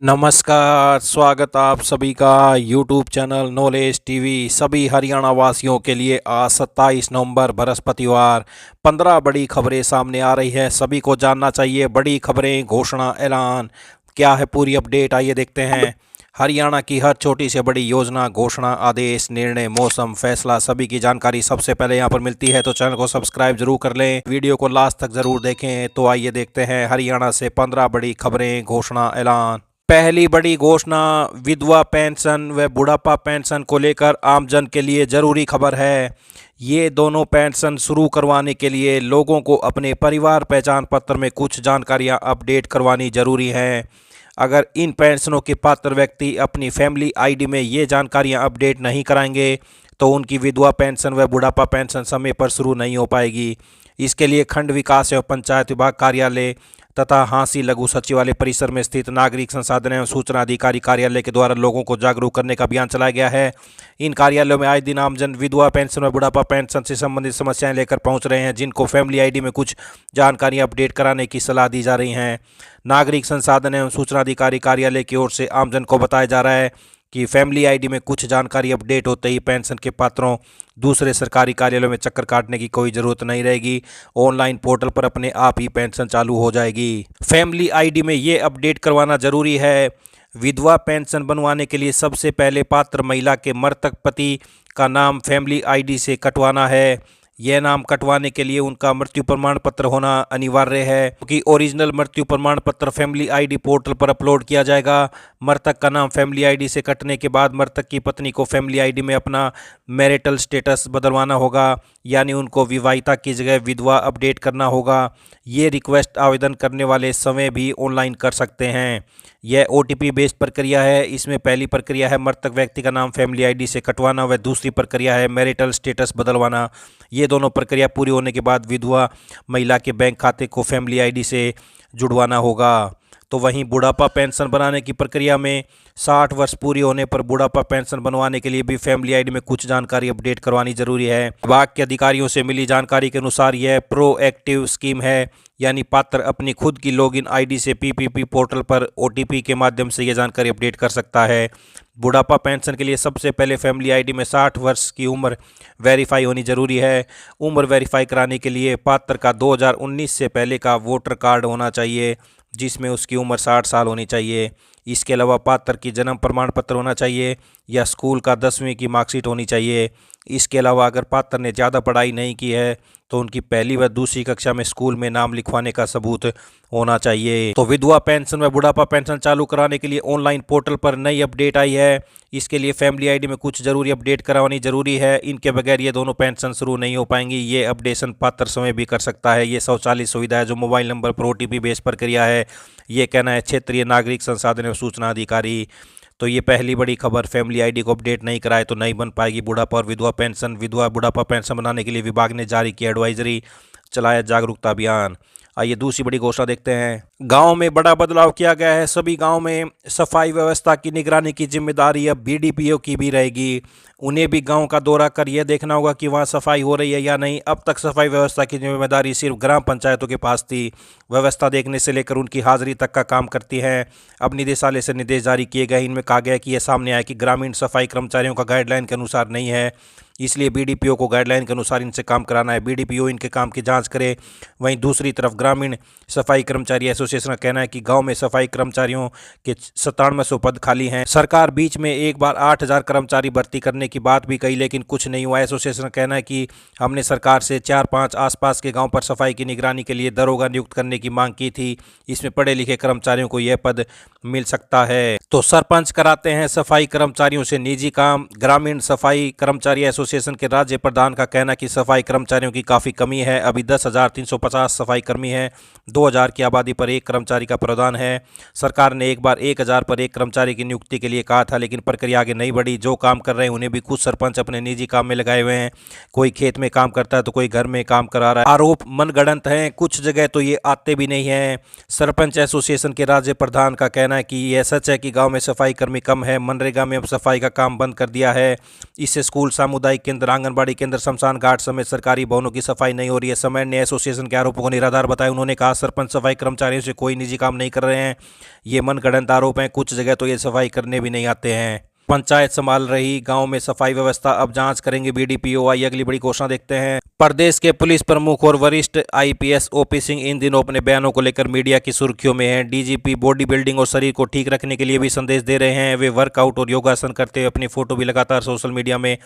नमस्कार, स्वागत आप सभी का यूट्यूब चैनल नॉलेज टीवी। सभी हरियाणा वासियों के लिए आज 27 नवंबर बृहस्पतिवार 15 बड़ी खबरें सामने आ रही है। सभी को जानना चाहिए बड़ी खबरें, घोषणा, ऐलान क्या है, पूरी अपडेट आइए देखते हैं। हरियाणा की हर छोटी से बड़ी योजना, घोषणा, आदेश, निर्णय, मौसम, फैसला, सभी की जानकारी सबसे पहले यहाँ पर मिलती है। तो चैनल को सब्सक्राइब जरूर कर लें, वीडियो को लास्ट तक जरूर देखें। तो आइए देखते हैं हरियाणा से 15 बड़ी खबरें, घोषणा, ऐलान। पहली बड़ी घोषणा विधवा पेंशन व बुढ़ापा पेंशन को लेकर आमजन के लिए जरूरी खबर है। ये दोनों पेंशन शुरू करवाने के लिए लोगों को अपने परिवार पहचान पत्र में कुछ जानकारियां अपडेट करवानी जरूरी हैं। अगर इन पेंशनों के पात्र व्यक्ति अपनी फैमिली आईडी में ये जानकारियां अपडेट नहीं कराएंगे तो उनकी विधवा पेंशन व बुढ़ापा पेंशन समय पर शुरू नहीं हो पाएगी। इसके लिए खंड विकास एवं पंचायत विभाग कार्यालय तथा हांसी लघु सचिवालय परिसर में स्थित नागरिक संसाधन एवं सूचना अधिकारी कार्यालय के द्वारा लोगों को जागरूक करने का अभियान चलाया गया है। इन कार्यालयों में आए दिन आमजन विधवा पेंशन व बुढ़ापा पेंशन से संबंधित समस्याएं लेकर पहुंच रहे हैं, जिनको फैमिली आईडी में कुछ जानकारियां अपडेट कराने की सलाह दी जा रही हैं। नागरिक संसाधन एवं सूचना अधिकारी कार्यालय की ओर से आमजन को बताया जा रहा है कि फैमिली आईडी में कुछ जानकारी अपडेट होते ही पेंशन के पात्रों दूसरे सरकारी कार्यालयों में चक्कर काटने की कोई ज़रूरत नहीं रहेगी। ऑनलाइन पोर्टल पर अपने आप ही पेंशन चालू हो जाएगी। फैमिली आईडी में ये अपडेट करवाना जरूरी है। विधवा पेंशन बनवाने के लिए सबसे पहले पात्र महिला के मृतक पति का नाम फैमिली आईडी से कटवाना है। यह नाम कटवाने के लिए उनका मृत्यु प्रमाण पत्र होना अनिवार्य है, क्योंकि ओरिजिनल मृत्यु प्रमाण पत्र फैमिली आईडी पोर्टल पर अपलोड किया जाएगा। मृतक का नाम फैमिली आईडी से कटने के बाद मृतक की पत्नी को फैमिली आईडी में अपना मैरिटल स्टेटस बदलवाना होगा, यानी उनको विवाहिता की जगह विधवा अपडेट करना होगा। ये रिक्वेस्ट आवेदन करने वाले समय भी ऑनलाइन कर सकते हैं। यह ओटीपी बेस्ड प्रक्रिया है। इसमें पहली प्रक्रिया है मृतक व्यक्ति का नाम फैमिली आईडी से कटवाना व दूसरी प्रक्रिया है मैरिटल स्टेटस बदलवाना। ये दोनों प्रक्रिया पूरी होने के बाद विधवा महिला के बैंक खाते को फैमिली आईडी से जुड़वाना होगा। तो वहीं बुढ़ापा पेंशन बनाने की प्रक्रिया में 60 वर्ष पूरी होने पर बुढ़ापा पेंशन बनवाने के लिए भी फैमिली आईडी में कुछ जानकारी अपडेट करवानी जरूरी है। विभाग के अधिकारियों से मिली जानकारी के अनुसार यह प्रोएक्टिव स्कीम है, यानी पात्र अपनी खुद की लॉगिन आईडी से पीपीपी पोर्टल पर ओटीपी के माध्यम से यह जानकारी अपडेट कर सकता है। बुढ़ापा पेंशन के लिए सबसे पहले फैमिली आईडी में 60 वर्ष की उम्र वेरीफाई होनी जरूरी है। उम्र वेरीफाई कराने के लिए पात्र का 2019 से पहले का वोटर कार्ड होना चाहिए, जिसमें उसकी उम्र 60 साल होनी चाहिए। इसके अलावा पात्र की जन्म प्रमाण पत्र होना चाहिए या स्कूल का 10वीं की मार्कशीट होनी चाहिए। इसके अलावा अगर पात्र ने ज़्यादा पढ़ाई नहीं की है तो उनकी पहली व दूसरी कक्षा में स्कूल में नाम लिखवाने का सबूत होना चाहिए। तो विधवा पेंशन व बुढ़ापा पेंशन चालू कराने के लिए ऑनलाइन पोर्टल पर नई अपडेट आई है। इसके लिए फैमिली आईडी में कुछ जरूरी अपडेट करवानी जरूरी है। इनके बगैर ये दोनों पेंशन शुरू नहीं हो पाएंगी। ये अपडेशन पात्र समय भी कर सकता है। ये शौचालय सुविधा है जो मोबाइल नंबर पर ओटीपी बेस्ड प्रक्रिया है। ये कहना है क्षेत्रीय नागरिक संसाधन एवं सूचना अधिकारी। तो ये पहली बड़ी खबर, फैमिली आईडी को अपडेट नहीं कराए तो नहीं बन पाएगी बुढ़ापा और विधवा पेंशन। विधवा बुढ़ापा पेंशन बनाने के लिए विभाग ने जारी किया एडवाइजरी, चलाया जागरूकता अभियान। आइए दूसरी बड़ी घोषणा देखते हैं। गांव में बड़ा बदलाव किया गया है। सभी गांव में सफाई व्यवस्था की निगरानी की जिम्मेदारी अब बीडीपीओ की भी रहेगी। उन्हें भी गांव का दौरा कर यह देखना होगा कि वहां सफाई हो रही है या नहीं। अब तक सफाई व्यवस्था की जिम्मेदारी सिर्फ ग्राम पंचायतों के पास थी। व्यवस्था देखने से लेकर उनकी हाजिरी तक का काम करती हैं। अब निदेशालय से निर्देश जारी किए गए। इनमें कहा गया कि यह सामने आया कि ग्रामीण सफाई कर्मचारियों का गाइडलाइन के अनुसार नहीं है, इसलिए बीडीपीओ को गाइडलाइन के अनुसार इनसे काम कराना है। बीडीपीओ इनके काम की जांच करे। वहीं दूसरी तरफ ग्रामीण सफाई कर्मचारी एसोसिएशन का कहना है कि गांव में सफाई कर्मचारियों के 9700 पद खाली हैं। सरकार बीच में एक बार 8000 कर्मचारी भर्ती करने की बात भी कही, लेकिन कुछ नहीं हुआ। एसोसिएशन का कहना है कि हमने सरकार से 4-5 आसपास के गाँव पर सफाई की निगरानी के लिए दरोगा नियुक्त करने की मांग की थी। इसमें पढ़े लिखे कर्मचारियों को यह पद मिल सकता है। तो सरपंच कराते हैं सफाई कर्मचारियों से निजी काम। ग्रामीण सफाई कर्मचारी एसोसिएशन के राज्य प्रधान का कहना कि सफाई कर्मचारियों की काफ़ी कमी है। अभी 10,350 सफाई कर्मी हैं। 2000 की आबादी पर एक कर्मचारी का प्रावधान है। सरकार ने एक बार 1000 पर एक कर्मचारी की नियुक्ति के लिए कहा था, लेकिन प्रक्रिया आगे नहीं बढ़ी। जो काम कर रहे हैं उन्हें भी कुछ सरपंच अपने निजी काम में लगाए हुए हैं। कोई खेत में काम करता है तो कोई घर में काम करा रहा है। आरोप मनगढ़ंत हैं, कुछ जगह तो ये आते भी नहीं हैं। सरपंच एसोसिएशन के राज्य प्रधान का कहना है कि यह सच है कि गाँव में सफाई कर्मी कम है। मनरेगा में अब सफाई का काम बंद कर दिया है। इससे स्कूल, सामुदायिक केंद्र, आंगनबाड़ी केंद्र, शमशान घाट समेत सरकारी भवनों की सफाई नहीं हो रही है। समय ने एसोसिएशन के आरोपों को निराधार बताया। बताया। उन्होंने कहा सरपंच सफाई कर्मचारियों से कोई निजी काम नहीं कर रहे हैं, ये मनगढ़ंत आरोप हैं। कुछ जगह तो ये सफाई करने भी नहीं आते हैं। पंचायत संभाल रही गांव में सफाई व्यवस्था, अब जांच करेंगे बीडीपीओ। आई अगली बड़ी घोषणा देखते हैं। प्रदेश के पुलिस प्रमुख और वरिष्ठ आईपीएस ओपी सिंह इन दिनों अपने बयानों को लेकर मीडिया की सुर्खियों में हैं। डीजीपी बॉडी बिल्डिंग और शरीर को ठीक रखने के लिए भी संदेश दे रहे हैं। वे वर्कआउट और योगासन करते हुए अपनी फोटो भी लगातार सोशल मीडिया में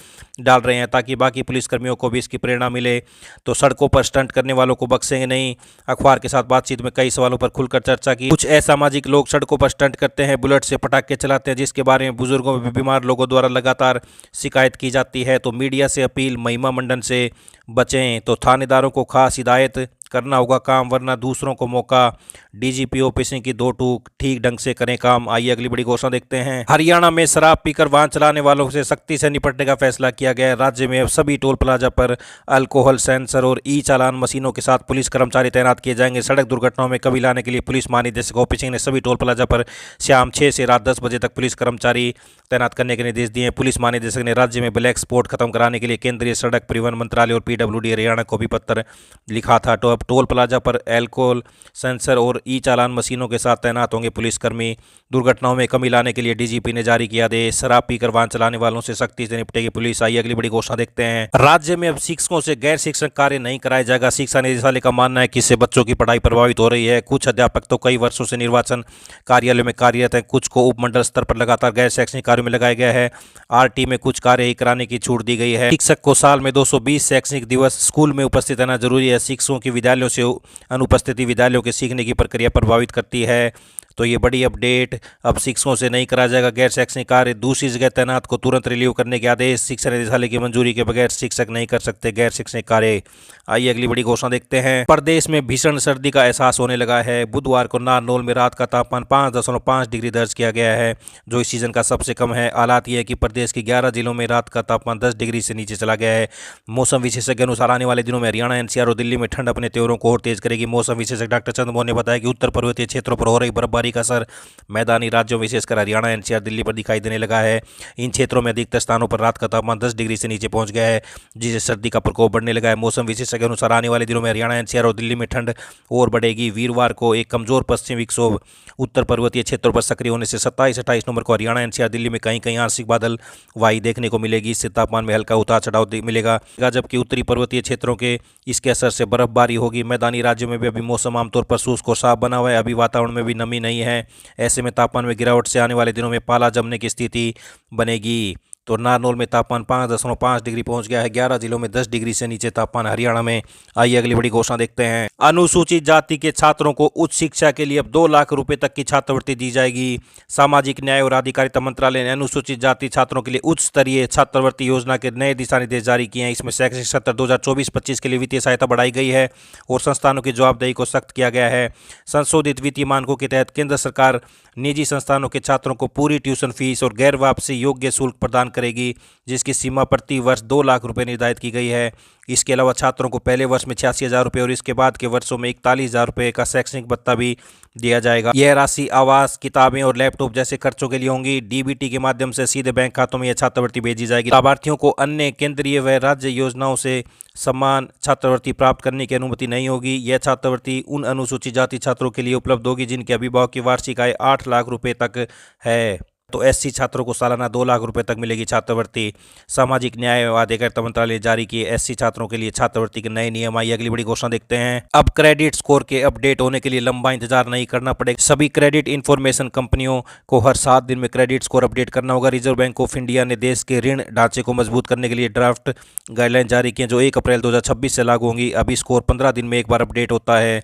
डाल रहे हैं ताकि बाकी पुलिसकर्मियों को भी इसकी प्रेरणा मिले। तो सड़कों पर स्टंट करने वालों को बख्शेंगे नहीं। अखबार के साथ बातचीत में कई सवालों पर खुलकर चर्चा की। कुछ असामाजिक लोग सड़कों पर स्टंट करते हैं, बुलेट से पटाखे चलाते हैं, जिसके बारे में बुजुर्गों में बीमार लोगों द्वारा लगातार शिकायत की जाती है। तो मीडिया से अपील, महिमा मंडन से बचें। तो थानेदारों को खास हिदायत, करना होगा काम वरना दूसरों को मौका। डीजीपी ओपी सिंह की दो टूक, ठीक ढंग से करें काम। आइए अगली बड़ी घोषणा देखते हैं। हरियाणा में शराब पीकर वाहन चलाने वालों से सख्ती से निपटने का फैसला किया गया है। राज्य में अब सभी टोल प्लाजा पर अल्कोहल सेंसर और ई चालान मशीनों के साथ पुलिस कर्मचारी तैनात किए जाएंगे। सड़क दुर्घटनाओं में कमी लाने के लिए पुलिस महानिदेशक ओपी सिंह ने सभी टोल प्लाजा पर शाम 6 से रात 10 बजे तक पुलिस कर्मचारी तैनात करने के निर्देश दिए हैं। पुलिस महानिदेशक ने राज्य में ब्लैक स्पॉट खत्म कराने के लिए केंद्रीय सड़क परिवहन मंत्रालय और पीडब्ल्यूडी हरियाणा को भी पत्र लिखा था। तो अब टोल प्लाजा पर अल्कोहल सेंसर और ई चालान मशीनों के साथ तैनात होंगे पुलिसकर्मी। दुर्घटनाओं में कमी लाने के लिए डीजीपी ने जारी किया आदेश। शराब पीकर वाहन चलाने वालों से सख्ती से निपटेगी पुलिस। आइए अगली बड़ी घोषणा देखते हैं। राज्य में अब शिक्षकों से गैर शिक्षक कार्य नहीं कराया जाएगा। शिक्षा निदेशालय का मानना है कि इससे बच्चों की पढ़ाई प्रभावित हो रही है। कुछ अध्यापक तो कई वर्षों से निर्वाचन कार्यालय में कार्यरत हैं, कुछ को उपमंडल स्तर पर लगातार गैर शैक्षणिक कार्यों में लगाया गया है। आरटी में कुछ कार्य ही कराने की छूट दी गई है। शिक्षक को साल में 220 शैक्षणिक दिवस स्कूल में उपस्थित रहना जरूरी है। शिक्षकों की विद्यालयों से अनुपस्थिति विद्यालयों के सीखने की प्रक्रिया प्रभावित करती है। तो ये बड़ी अपडेट, अब शिक्षकों से नहीं कराया जाएगा गैर शैक्षणिक कार्य। दूसरी जगह तैनात को तुरंत रिलीव करने के आदेश। शिक्षा निदेशालय की मंजूरी के बगैर शिक्षक नहीं कर सकते गैर शैक्षणिक कार्य। आइए अगली बड़ी घोषणा देखते हैं। प्रदेश में भीषण सर्दी का एहसास होने लगा है। बुधवार को नारनौल में रात का तापमान 5.5 डिग्री दर्ज किया गया है, जो इस सीजन का सबसे कम है। हालात ये है कि प्रदेश के 11 जिलों में रात का तापमान 10 डिग्री से नीचे चला गया है। मौसम विशेषज्ञ अनुसार आने वाले दिनों में हरियाणा, एनसीआर और दिल्ली में ठंड अपने तेवरों को और तेज करेगी। मौसम विशेषज्ञ डॉक्टर चंद्रमोहन ने बताया कि उत्तर पर्वतीय क्षेत्रों पर हो रही बर्फबारी का असर मैदानी राज्यों विशेषकर हरियाणा, एनसीआर, दिल्ली पर दिखाई देने लगा है। इन क्षेत्रों में अधिकतर स्थानों पर रात का तापमान 10 डिग्री से नीचे पहुंच गया है, जिससे सर्दी का प्रकोप बढ़ने लगा है। मौसम विशेषज्ञ के अनुसार आने वाले दिनों में हरियाणा, एनसीआर और दिल्ली में ठंड और बढ़ेगी। वीरवार को एक कमजोर पश्चिमी विक्षोभ उत्तर पर्वतीय क्षेत्रों पर सक्रिय होने से 27-28 नवंबर को हरियाणा, एनसीआर, दिल्ली में कहीं कहीं आंशिक बादल वाई देखने को मिलेगी। इससे तापमान में हल्का उतार चढ़ाव मिलेगा, जबकि उत्तरी पर्वतीय क्षेत्रों के इसके असर से बर्फबारी होगी। मैदानी राज्यों में भी अभी मौसम आमतौर पर शुष्क और साफ बना हुआ है। अभी वातावरण में भी नमी नहीं है। ऐसे में तापमान में गिरावट से आने वाले दिनों में पाला जमने की स्थिति बनेगी। तो नारनौल में तापमान 5.5 डिग्री पहुंच गया है। 11 जिलों में 10 डिग्री से नीचे तापमान हरियाणा में। आइए अगली बड़ी घोषणा देखते हैं। अनुसूचित जाति के छात्रों को उच्च शिक्षा के लिए अब 2 लाख रुपए तक की छात्रवृत्ति दी जाएगी। सामाजिक न्याय और अधिकारिता मंत्रालय ने अनुसूचित जाति छात्रों के लिए उच्च स्तरीय छात्रवृत्ति योजना के नए दिशा निर्देश जारी किए हैं। इसमें शैक्षणिक सत्र 2024-25 के लिए वित्तीय सहायता बढ़ाई गई है और संस्थानों की जवाबदेही को सख्त किया गया है। संशोधित वित्तीय मानकों के तहत केंद्र सरकार निजी संस्थानों के छात्रों को पूरी ट्यूशन फीस और गैर वापसी योग्य शुल्क प्रदान करेगी, जिसकी सीमा प्रति वर्ष 2 लाख रुपए निर्धारित की गई है। इसके अलावा छात्रों को पहले वर्ष में 86,000 रुपये और इसके बाद के वर्षों में 41,000 रुपये का शैक्षणिक भत्ता भी दिया जाएगा। यह राशि आवास, किताबें और लैपटॉप जैसे खर्चों के लिए होंगी। डीबीटी के माध्यम से सीधे बैंक खातों में यह छात्रवृत्ति भेजी जाएगी। लाभार्थियों को अन्य केंद्रीय व राज्य योजनाओं से समान छात्रवृत्ति प्राप्त करने की अनुमति नहीं होगी। यह छात्रवृत्ति उन अनुसूचित जाति छात्रों के लिए उपलब्ध होगी जिनके अभिभावक की वार्षिक आय 8 लाख रुपए तक है। तो एससी छात्रों को सालाना 2 लाख रुपए तक मिलेगी छात्रवृत्ति। सामाजिक न्याय एवं अधिकारिता मंत्रालय ने जारी किए एससी छात्रों के लिए छात्रवृत्ति के नए नियम। आई अगली बड़ी घोषणा देखते हैं। अब क्रेडिट स्कोर के अपडेट होने के लिए लंबा इंतजार नहीं करना पड़ेगा। सभी क्रेडिट इंफॉर्मेशन कंपनियों को हर 7 दिन में क्रेडिट स्कोर अपडेट करना होगा। रिजर्व बैंक ऑफ इंडिया ने देश के ऋण ढांचे को मजबूत करने के लिए ड्राफ्ट गाइडलाइन जारी की, जो 1 अप्रैल 2026 से लागू होंगी। अभी स्कोर 15 दिन में एक बार अपडेट होता है,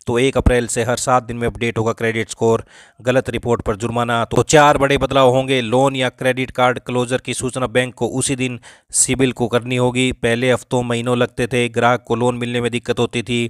तो 1 अप्रैल से हर 7 दिन में अपडेट होगा क्रेडिट स्कोर। गलत रिपोर्ट पर जुर्माना। तो 4 बड़े बदलाव होंगे। लोन या क्रेडिट कार्ड क्लोजर की सूचना बैंक को उसी दिन सिबिल को करनी होगी। पहले हफ्तों महीनों लगते थे, ग्राहक को लोन मिलने में दिक्कत होती थी।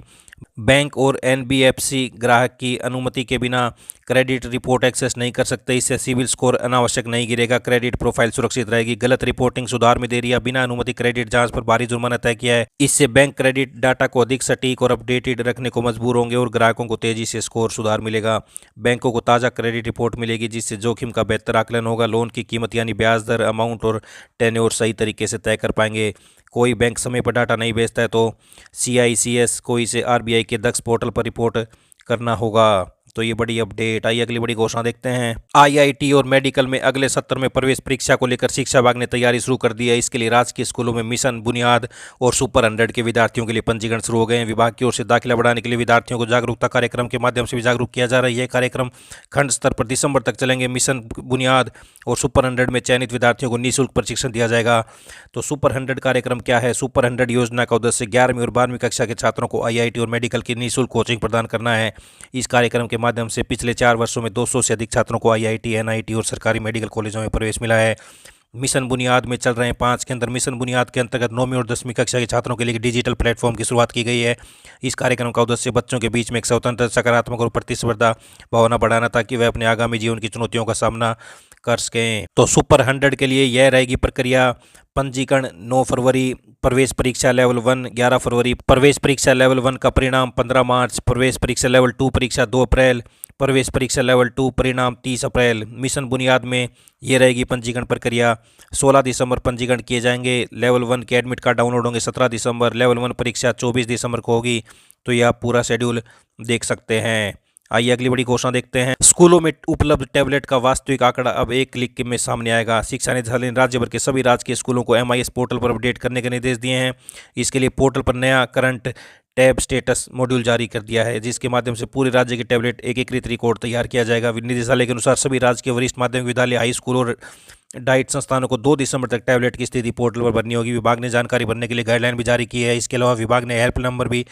बैंक और एनबीएफसी ग्राहक की अनुमति के बिना क्रेडिट रिपोर्ट एक्सेस नहीं कर सकते। इससे सिबिल स्कोर अनावश्यक नहीं गिरेगा, क्रेडिट प्रोफाइल सुरक्षित रहेगी। गलत रिपोर्टिंग सुधार में देरी या बिना अनुमति क्रेडिट जांच पर भारी जुर्माना तय किया है। इससे बैंक क्रेडिट डाटा को अधिक सटीक और अपडेटेड रखने को मजबूर होंगे और ग्राहकों को तेजी से स्कोर सुधार मिलेगा। बैंकों को ताज़ा क्रेडिट रिपोर्ट मिलेगी, जिससे जोखिम का बेहतर आकलन होगा। लोन की कीमत यानी ब्याज दर, अमाउंट और टेन्योर सही तरीके से तय कर पाएंगे। कोई बैंक समय पर डाटा नहीं भेजता है तो CICS कोई से RBI के दक्ष पोर्टल पर रिपोर्ट करना होगा। तो ये बड़ी अपडेट। आइए अगली बड़ी घोषणा देखते हैं। IIT और मेडिकल में अगले सत्र में प्रवेश परीक्षा को लेकर शिक्षा विभाग ने तैयारी शुरू कर दी है। इसके लिए राजकीय स्कूलों में मिशन बुनियाद और सुपर 100 के विद्यार्थियों के लिए पंजीकरण शुरू हो गए हैं। विभाग की ओर से दाखिला बढ़ाने के लिए विद्यार्थियों को जागरूकता कार्यक्रम के माध्यम से भी जागरूक किया जा रहा है। यह कार्यक्रम खंड स्तर पर दिसंबर तक चलेंगे। मिशन बुनियाद और सुपर 100 में चयनित विद्यार्थियों को निःशुल्क प्रशिक्षण दिया जाएगा। तो सुपर 100 कार्यक्रम क्या है? सुपर 100 योजना का उद्देश्य 11वीं और 12वीं कक्षा के छात्रों को IIT और मेडिकल की निःशुल्क कोचिंग प्रदान करना है। इस कार्यक्रम के माध्यम से पिछले 4 वर्षों में 200 से अधिक छात्रों को IIT, NIT और सरकारी मेडिकल कॉलेजों में प्रवेश मिला है। मिशन बुनियाद में चल रहे हैं 5 केंद्र। मिशन बुनियाद के अंतर्गत 9वीं और 10वीं कक्षा के छात्रों के लिए डिजिटल प्लेटफॉर्म की शुरुआत की गई है। इस कार्यक्रम का उद्देश्य बच्चों के बीच में एक स्वतंत्र, सकारात्मक और प्रतिस्पर्धा भावना बढ़ाना ताकि वे अपने आगामी जीवन की चुनौतियों का सामना कर सकें। तो सुपर 100 के लिए यह रहेगी प्रक्रिया। पंजीकरण 9 फरवरी, प्रवेश परीक्षा लेवल 1 11 फरवरी, प्रवेश परीक्षा लेवल 1 का परिणाम 15 मार्च, प्रवेश परीक्षा लेवल 2 परीक्षा 2 अप्रैल, प्रवेश परीक्षा लेवल 2 परिणाम 30 अप्रैल। मिशन बुनियाद में ये रहेगी पंजीकरण प्रक्रिया। 16 दिसंबर पंजीकरण किए जाएंगे। लेवल 1 के एडमिट कार्ड डाउनलोड होंगे 17 दिसंबर। लेवल 1 परीक्षा 24 दिसंबर को होगी। तो ये आप पूरा शेड्यूल देख सकते हैं। आइए अगली बड़ी घोषणा देखते हैं। स्कूलों में उपलब्ध टैबलेट का वास्तविक आंकड़ा अब एक क्लिक में सामने आएगा। शिक्षा निदेशालय ने राज्य भर के सभी राजकीय स्कूलों को MIS पोर्टल पर अपडेट करने के निर्देश दिए हैं। इसके लिए पोर्टल पर नया करंट टैब स्टेटस मॉड्यूल जारी कर दिया है, जिसके माध्यम से पूरे राज्य के टैबलेट एकीकृत रिकॉर्ड तैयार किया जाएगा। निदेशालय के अनुसार सभी राजकीय वरिष्ठ माध्यमिक विद्यालय, हाई स्कूल और डाइट संस्थानों को 2 दिसंबर तक टैबलेट की स्थिति पोर्टल पर भरनी होगी। विभाग ने जानकारी भरने के लिए गाइडलाइन भी जारी की है। इसके अलावा विभाग ने हेल्प नंबर भी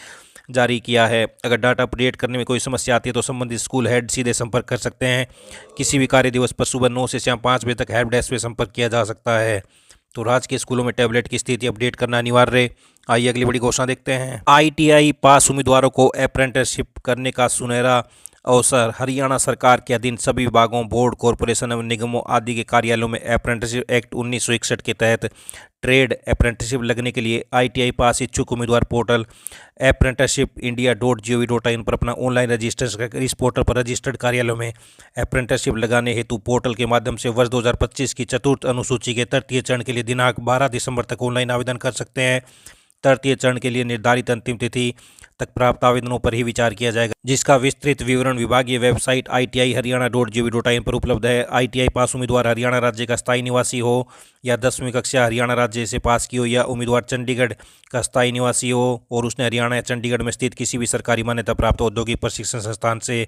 जारी किया है। अगर डाटा अपडेट करने में कोई समस्या आती है तो संबंधित स्कूल हेड सीधे संपर्क कर सकते हैं। किसी भी कार्य दिवस पर सुबह 9 से शाम 5 बजे तक हेल्प डेस्क पे संपर्क किया जा सकता है। तो राजकीय स्कूलों में टैबलेट की स्थिति अपडेट करना अनिवार्य। आइए अगली बड़ी घोषणा देखते हैं। ITI पास उम्मीदवारों को अप्रेंटिसशिप करने का सुनहरा अवसर। हरियाणा सरकार के अधीन सभी विभागों, बोर्ड, कॉरपोरेशन एवं निगमों आदि के कार्यालयों में अप्रेंटिसशिप एक्ट 1961 के तहत ट्रेड अप्रेंटिसशिप लगने के लिए ITI पास इच्छुक उम्मीदवार पोर्टल apprenticeshipindia.gov.in पर अपना ऑनलाइन रजिस्ट्रेशन कर इस पोर्टल पर रजिस्टर्ड कार्यालयों में अप्रेंटिसशिप लगाने हेतु पोर्टल के माध्यम से वर्ष 2025 की चतुर्थ अनुसूची के तृतीय चरण के लिए दिनांक 12 दिसंबर तक ऑनलाइन आवेदन कर सकते हैं। तृतीय चरण के लिए निर्धारित अंतिम तिथि तक प्राप्त आवेदनों पर ही विचार किया जाएगा, जिसका विस्तृत विवरण विभागीय वेबसाइट ITI-Haryana.gov.in पर उपलब्ध है। ITI पास उम्मीदवार हरियाणा राज्य का स्थायी निवासी हो या 10वीं कक्षा हरियाणा राज्य से पास की हो, या उम्मीदवार चंडीगढ़ का स्थायी निवासी हो और उसने हरियाणा या चंडीगढ़ में स्थित किसी भी सरकारी मान्यता प्राप्त औद्योगिक प्रशिक्षण संस्थान से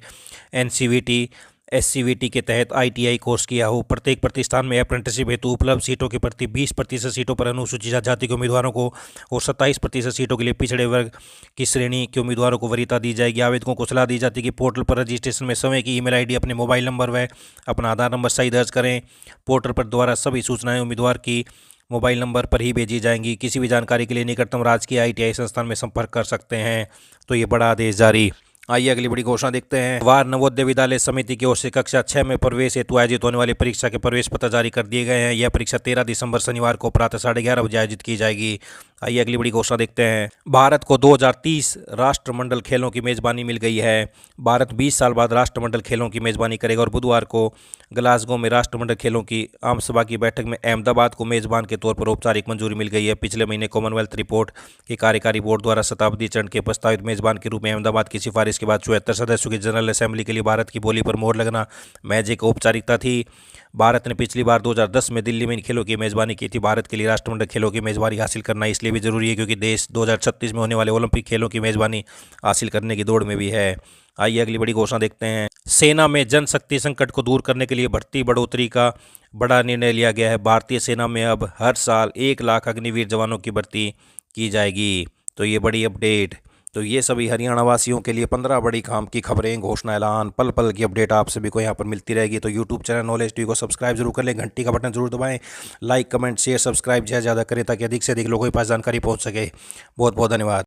NCVT SCVT के तहत ITI कोर्स किया हो। प्रत्येक प्रतिष्ठान में अप्रेंटिसशिप हेतु उपलब्ध सीटों के प्रति 20% सीटों पर अनुसूचित जाति के उम्मीदवारों को और 27% सीटों के लिए पिछड़े वर्ग की श्रेणी के उम्मीदवारों को वरीयता दी जाएगी। आवेदकों को सलाह दी जाती है कि पोर्टल पर रजिस्ट्रेशन में समय की ईमेल ID, अपने मोबाइल नंबर व अपना आधार नंबर सही दर्ज करें। पोर्टल पर द्वारा सभी सूचनाएं उम्मीदवार की मोबाइल नंबर पर ही भेजी जाएंगी। किसी भी जानकारी के लिए निकटतम राजकीय ITI संस्थान में संपर्क कर सकते हैं। तो ये बड़ा आदेश जारी। आइए अगली बड़ी घोषणा देखते हैं। वार नवोदय विद्यालय समिति की ओर से कक्षा 6 में प्रवेश हेतु आयोजित होने वाली परीक्षा के प्रवेश पत्र जारी कर दिए गए हैं। यह परीक्षा 13 दिसंबर शनिवार को प्रातः 11:30 बजे आयोजित की जाएगी। आइए अगली बड़ी घोषणा देखते हैं। भारत को 2030 राष्ट्रमंडल खेलों की मेजबानी मिल गई है। भारत 20 साल बाद राष्ट्रमंडल खेलों की मेजबानी करेगा और बुधवार को ग्लासगो में राष्ट्रमंडल खेलों की आम सभा की बैठक में अहमदाबाद को मेजबान के तौर पर औपचारिक मंजूरी मिल गई है। पिछले महीने कॉमनवेल्थ रिपोर्ट के कार्यकारी बोर्ड द्वारा शताब्दी चरण के प्रस्तावित मेजबान के रूप में अहमदाबाद की सिफारिश के बाद 74 सदस्यों की जनरल असेंबली के लिए भारत की बोली पर मोहर लगना महज एक औपचारिकता थी। भारत ने पिछली बार 2010 में दिल्ली में इन खेलों की मेजबानी की थी। भारत के लिए राष्ट्रमंडल खेलों की मेजबानी हासिल करना इसलिए भी जरूरी है क्योंकि देश 2036 में होने वाले ओलंपिक खेलों की मेजबानी हासिल करने की दौड़ में भी है। आइए अगली बड़ी घोषणा देखते हैं। सेना में जनशक्ति संकट को दूर करने के लिए भर्ती बढ़ोतरी का बड़ा निर्णय लिया गया है। भारतीय सेना में अब हर साल 1 लाख अग्निवीर जवानों की भर्ती की जाएगी। तो ये बड़ी अपडेट। तो ये सभी हरियाणा वासियों के लिए 15 बड़ी काम की खबरें, घोषणा, ऐलान, पल पल की अपडेट आप सभी को यहाँ पर मिलती रहेगी। तो यूट्यूब चैनल नॉलेज टीवी को सब्सक्राइब जरूर कर लें, घंटी का बटन जरूर दबाएं, लाइक कमेंट शेयर सब्सक्राइब ज़्यादा करें ताकि अधिक से अधिक लोगों के पास जानकारी पहुँच सके। बहुत बहुत धन्यवाद।